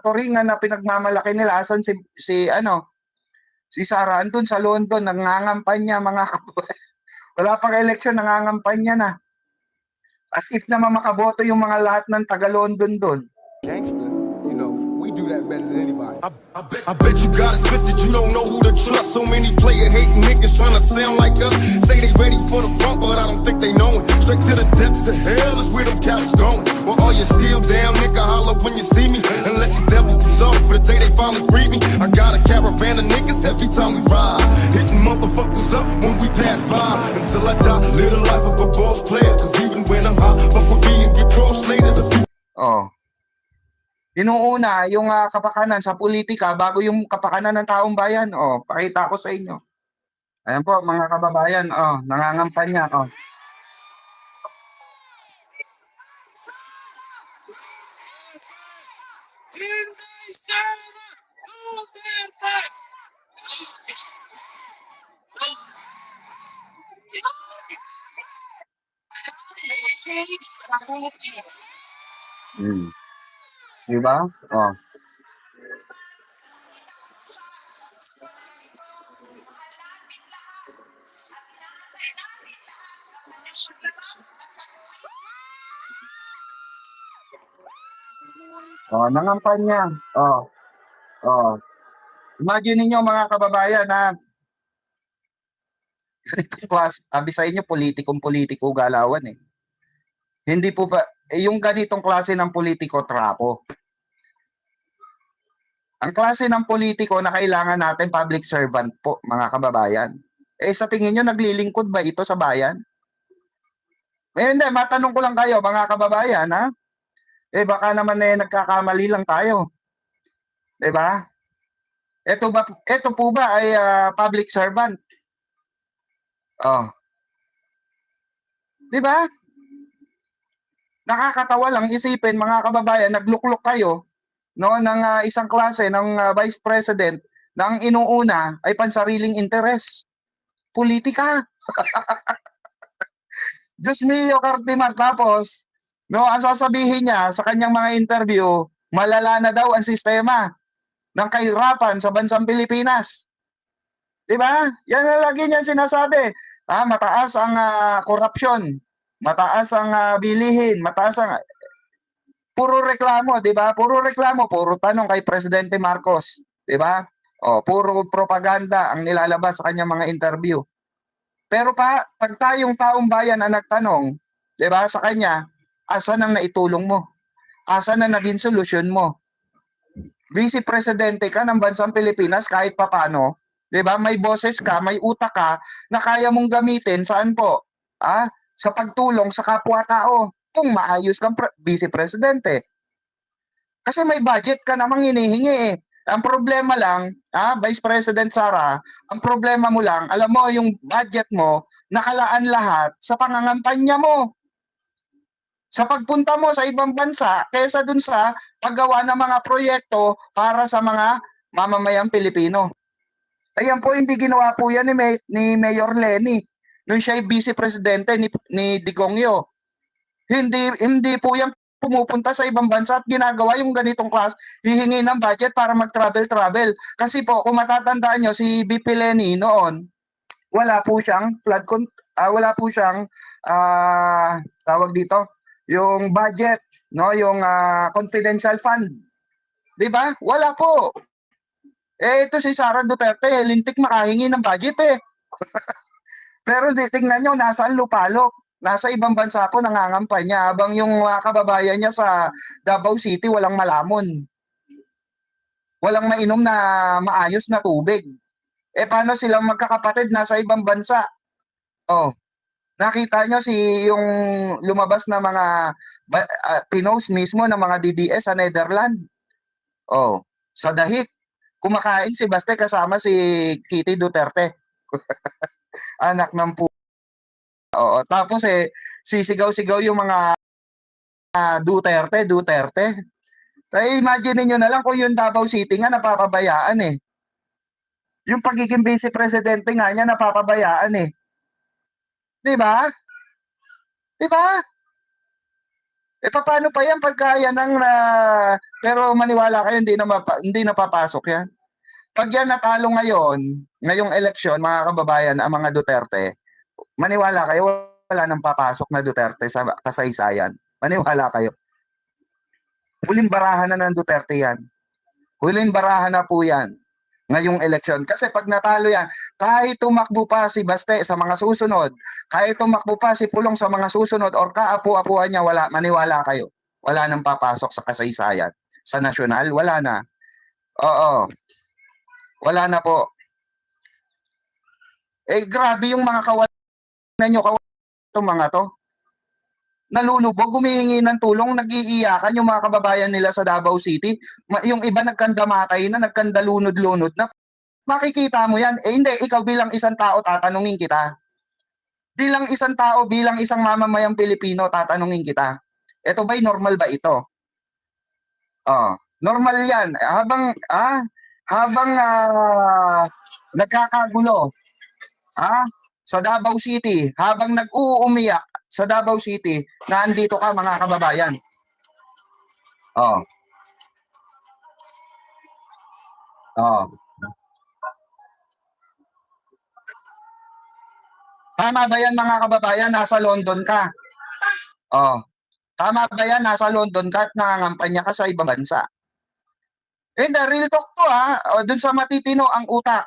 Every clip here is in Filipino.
turingan na pinagmamalaki nila, asan si Sara andun sa London, nangangampanya mga kababayan. Wala pang eleksyon, nangangampanya na. As if naman makaboto yung mga lahat ng taga-London doon. Gangster, you know, we do that better than anybody. I bet you got it twisted, you don't know who to trust. So many player hating niggas trying to sound like us. Say they ready for the front, but I don't think they know it. Straight to the depths of hell is where them cowards going. Well, all you still down, nigga, holler when you see me. And let these devils be sorry for the day they finally free me. I got a caravan of niggas every time we ride. Hitting motherfuckers up when we pass by. Until I die, live the life of a boss player. Cause even when I'm high, fuck with me and get crossed later. Oh. Inuuna yung kapakanan sa politika bago yung kapakanan ng taong bayan. Oh, pakita ko sa inyo. Ayan po mga kababayan, nangangampanya. Diba? Oh. Nangampanya. Imagine ninyo mga kababayan na sabi sa inyo politikong-politiko galawan eh. Hindi po ba yung ganitong klase ng politiko trapo. Ang klase ng politiko na kailangan natin public servant po mga kababayan. Sa tingin nyo naglilingkod ba ito sa bayan? Hindi, matanong ko lang kayo mga kababayan ha. Baka naman nagkakamali lang tayo. 'Di ba? Ito po ba ay public servant? Oh. 'Di ba? Nakakatawa lang isipin mga kababayan, nagluklok kayo no ng isang klase ng vice president na ang inuuna ay pansariling interes. Politika. Diyos mio, Cartimar, tapos no, ang sasabihin niya sa kanyang mga interview, malala na daw ang sistema ng kahirapan sa bansang Pilipinas. 'Di ba? Yan ang lagi niyan sinasabi. Mataas ang korupsyon, mataas ang bilihin, mataas ang puro reklamo, 'di ba? Puro reklamo, puro tanong kay Presidente Marcos, 'di ba? Puro propaganda ang nilalabas sa kanyang mga interview. Pero pag tayong taong bayan ang nagtanong, 'di ba, sa kanya, asan ang naitulong mo? Asan ang naging solusyon mo? Vice Presidente ka ng bansang Pilipinas kahit papano, 'di ba? May boses ka, may utak ka na kaya mong gamitin saan po? Sa pagtulong sa kapwa-tao kung maayos kang Vice Presidente. Kasi may budget ka namang hinihingi eh. Ang problema lang, Vice President Sara, ang problema mo lang, alam mo yung budget mo, nakalaan lahat sa pangangampanya mo. Sa pagpunta mo sa ibang bansa, kaysa dun sa paggawa ng mga proyekto para sa mga mamamayang Pilipino. Ayan po, hindi ginawa po yan ni Mayor Lenny nung siya ay Vice Presidente ni Digongyo. Hindi po yan pumupunta sa ibang bansa at ginagawa yung ganitong class, hihingi ng budget para mag-travel. Kasi po, kung matatandaan nyo, si BP Lenny noon, wala po siyang tawag dito, yung budget, no, yung confidential fund. 'Di ba? Wala po. Ito si Sara Duterte, lintik makahingi ng budget eh. Pero tingnan nyo, nasaan lupalok? Nasa ibang bansa po nangangampanya habang yung kababayan niya sa Davao City walang malamon. Walang mainom na maayos na tubig. Paano silang magkakapatid nasa ibang bansa? Nakita nyo yung lumabas na mga pinost mismo ng mga DDS sa Netherlands. Sa dahig, kumakain si Baste kasama si Kitty Duterte. Anak ng tapos sisigaw-sigaw yung mga Duterte. Imagine niyo na lang kung yung Davao City nga napapabayaan eh. Yung pagiging vice presidente nga niya napapabayaan eh. 'Di ba? 'Di ba? Paano pa yan pagka yan ang pero maniwala kayo hindi na papasok yan. Pag yan natalo ngayong eleksyon, mga kababayan, ang mga Duterte, maniwala kayo wala nang papasok na Duterte sa kasaysayan. Maniwala kayo. Huling barahan na ng Duterte yan. Huling barahan na po yan ngayong eleksyon. Kasi pag natalo yan, kahit tumakbo pa si Baste sa mga susunod, kahit tumakbo pa si Pulong sa mga susunod, or kaapu-apuan niya, maniwala kayo. Wala nang papasok sa kasaysayan. Sa nasyonal, wala na. Oo. Wala na po. Grabe yung mga kawalan nyo, itong mga to. Nalulubog, humihingi ng tulong, nag-iiyakan yung mga kababayan nila sa Davao City. Yung iba nagkandamatay na, nagkandalunod-lunod na. Makikita mo yan. Hindi, ikaw bilang isang tao, tatanungin kita. Bilang isang tao, bilang isang mamamayang Pilipino, tatanungin kita. Ito ba'y normal ba ito? Normal yan. Habang nagkakagulo, sa Davao City, habang nag-uumiyak sa Davao City, na andito ka mga kababayan. Tama ba yan mga kababayan? Nasa London ka. Tama ba yan? Nasa London ka at nangangampanya ka sa ibang bansa. And real talk to dun sa matitino ang utak.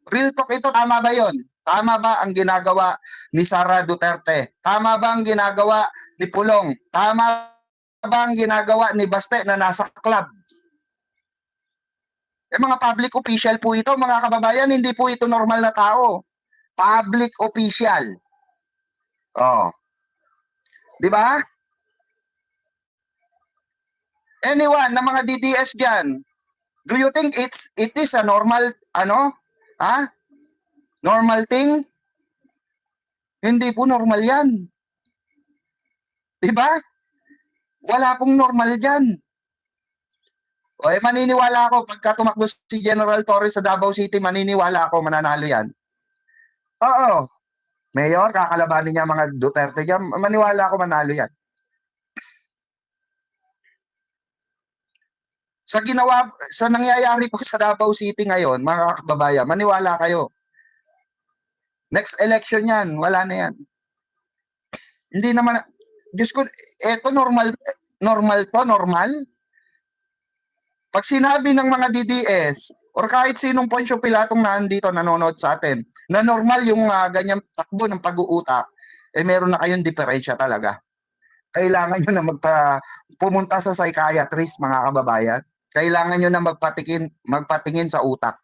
Real talk ito, tama ba yon? Tama ba ang ginagawa ni Sara Duterte? Tama ba ang ginagawa ni Pulong? Tama ba ang ginagawa ni Baste na nasa club? Mga public official po ito, mga kababayan, hindi po ito normal na tao. Public official. Di ba? Anyone na mga DDS dyan, do you think it is a normal, normal thing? Hindi po normal yan. Diba? Wala pong normal dyan. Maniniwala ako, pagka tumakbo si General Torres sa Davao City, maniniwala ako, mananalo yan. Oo. Mayor, kakalabanin niya mga Duterte dyan, maniwala ako, manalo yan. Sa nangyayari po sa Davao City ngayon, mga kababayan, maniwala kayo. Next election yan, wala na yan. Hindi naman, Diyos ko, eto normal to. Pag sinabi ng mga DDS, or kahit sinong Poncio Pilatong nandito nanonood sa atin, na normal yung ganyang takbo ng pag-uutak, meron na kayong diferensya talaga. Kailangan nyo na pumunta sa psychiatrist, mga kababayan. Kailangan nyo na magpatingin sa utak.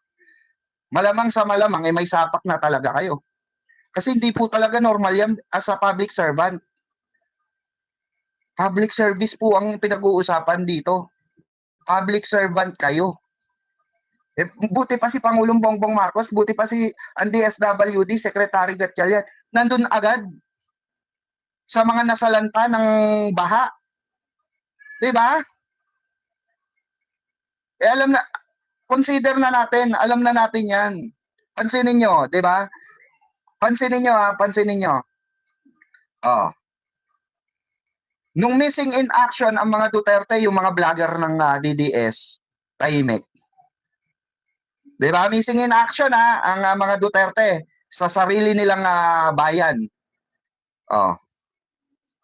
Malamang sa malamang, may sapak na talaga kayo. Kasi hindi po talaga normal yan as a public servant. Public service po ang pinag-uusapan dito. Public servant kayo. Buti pa si Pangulong Bongbong Marcos, buti pa si ang DSWD, Secretary Gatchalian, nandun agad sa mga nasalanta ng baha. Diba? Consider na natin, alam na natin yan. Pansinin nyo, diba? Pansinin nyo. Nung missing in action ang mga Duterte, yung mga vlogger ng DDS, tahimik. Diba? Missing in action ang mga Duterte sa sarili nilang bayan.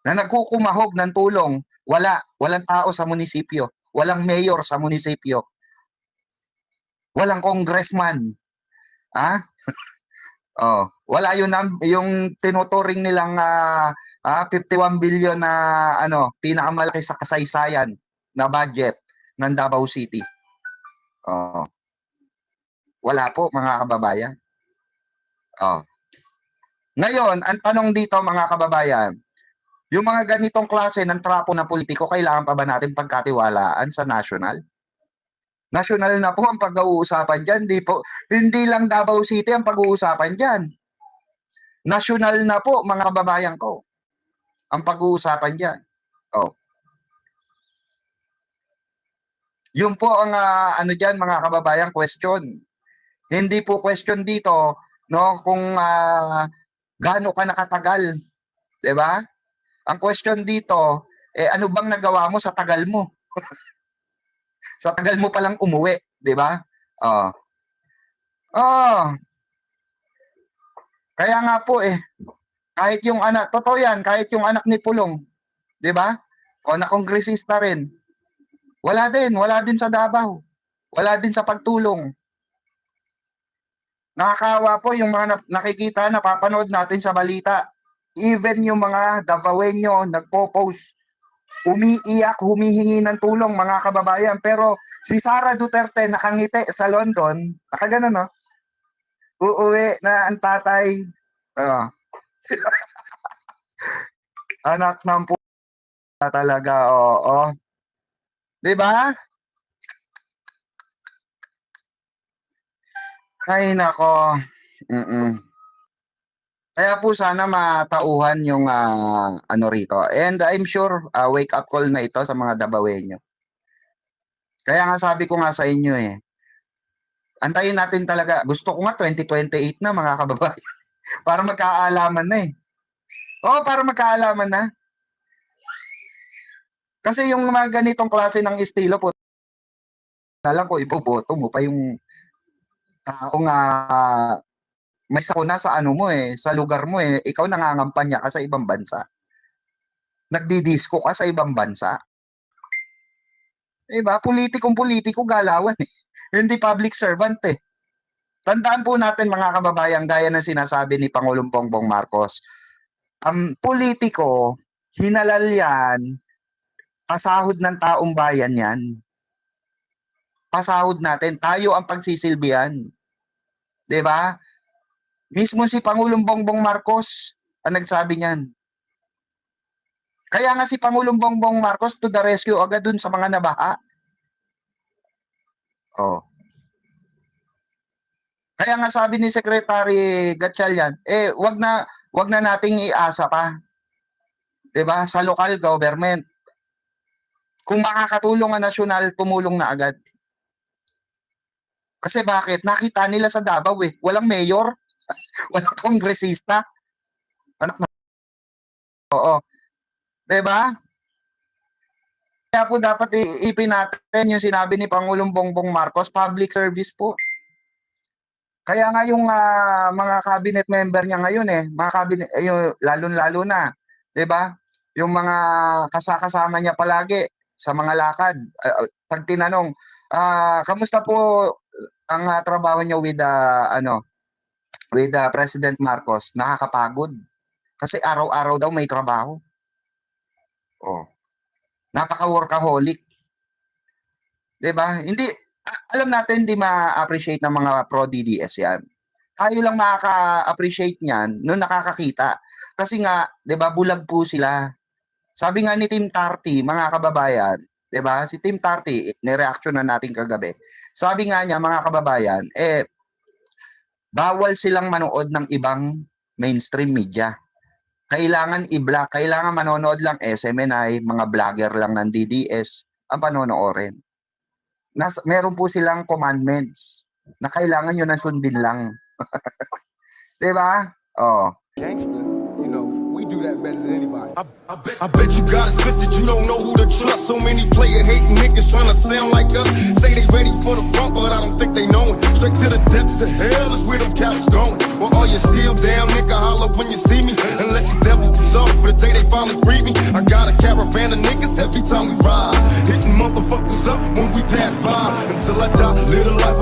Na nagkukumahog ng tulong, walang tao sa munisipyo, walang mayor sa munisipyo, walang congressman. Wala yung tinuturing nilang 51 billion na pinakamalaki sa kasaysayan na budget ng Davao City. Wala po, mga kababayan. Ngayon, ang tanong dito, mga kababayan, yung mga ganitong klase ng trapo na politiko, kailangan pa ba natin pagkatiwalaan sa national? National na po ang pag-uusapan dyan. Hindi lang Davao City ang pag-uusapan dyan. National na po, mga kababayan ko, ang pag-uusapan dyan. Yun po ang dyan, mga kababayan, question. Hindi po question dito, kung gaano ka nakatagal. Diba? Ang question dito, Eh ano bang nagawa mo sa tagal mo? Sa tagal mo palang umuwi, 'di ba? Oh. Oh, kaya nga po eh, kahit yung anak, totoo yan, kahit yung anak ni Pulong, 'di ba? O na kongresista rin. Wala din sa Davao. Wala din sa pagtulong. Nakakaawa po yung mga nakikita, napapanood natin sa balita. Even yung mga Davaoenyo nagpo-post, umiiyak, humihingi ng tulong mga kababayan. Pero si Sara Duterte nakangiti sa London, nakagano no? Uuwi na ang tatay. Ah. Anak ng talaga, oo. 'Di ba? Ay nako. Kaya po sana matauhan yung ano rito. And I'm sure wake up call na ito sa mga Davaoenyo. Kaya nga sabi ko nga sa inyo eh. Antayin natin talaga. Gusto ko nga 2028 na mga kababayan. Para magkaalaman na eh. Oo, para magkaalaman na. Kasi yung mga ganitong klase ng estilo po, na lang ko iboboto mo pa yung taong may sakuna sa ano mo eh, sa lugar mo eh, ikaw nangangampanya ka sa ibang bansa. Nagdidisco ka sa ibang bansa. Diba? Politiko galawan eh. Hindi public servant eh. Tandaan po natin mga kababayan, gaya ng sinasabi ni Pangulong Bongbong Marcos, politiko, hinalal yan, pasahod ng taong bayan yan. Pasahod natin, tayo ang pagsisilbihan. Diba? Mismo si Pangulong Bongbong Marcos ang nagsabi niyan. Kaya nga si Pangulong Bongbong Marcos to the rescue agad dun sa mga nabaha. Oh. Kaya nga sabi ni Secretary Gatchalian, wag na nating iasa pa. 'Di ba? Sa local government. Kung makakatulong ang nasyonal, tumulong na agad. Kasi bakit? Nakita nila sa Davao eh, walang mayor, walang kongresista. Anak na. Oo. 'Di ba? Kaya po dapat iipin natin yung sinabi ni Pangulong Bongbong Marcos, public service po. Kaya nga yung mga cabinet member niya ngayon mga cabinet lalo na, 'di ba? Yung mga kasama niya palagi sa mga lakad. Pag tinanong, kamusta po ang trabaho niyo with President Marcos? Nakakapagod. Kasi araw-araw daw may trabaho. Oh. Napaka-workaholic. 'Di ba? Hindi alam natin hindi ma-appreciate ng mga pro-DDS 'yan. Tayo lang makaka-appreciate niyan nung nakakakita. Kasi nga, 'di ba, bulag po sila. Sabi nga ni Team Tarty, mga kababayan, 'di ba? Si Team Tarty, ni-reaction na natin kagabi. Sabi nga niya, mga kababayan, bawal silang manood ng ibang mainstream media. Kailangan i-block, kailangan manonood lang SMNI, mga vlogger lang ng DDS ang panonoorin. Meron po silang commandments na kailangan yun na sundin lang. Diba? Oh. Gangster, you know, we do that better than anybody. I bet you got it twisted, you don't know who to trust. So many player hating niggas trying to sound like us. Say they ready for the front, but I don't think they know it. Straight to the depths of hell is where them cowards going. Well, all you still down, nigga, holler when you see me. And let these devils be sorry for the day they finally free me. I got a caravan of niggas every time we ride. Hitting motherfuckers up when we pass by. Until I die, little life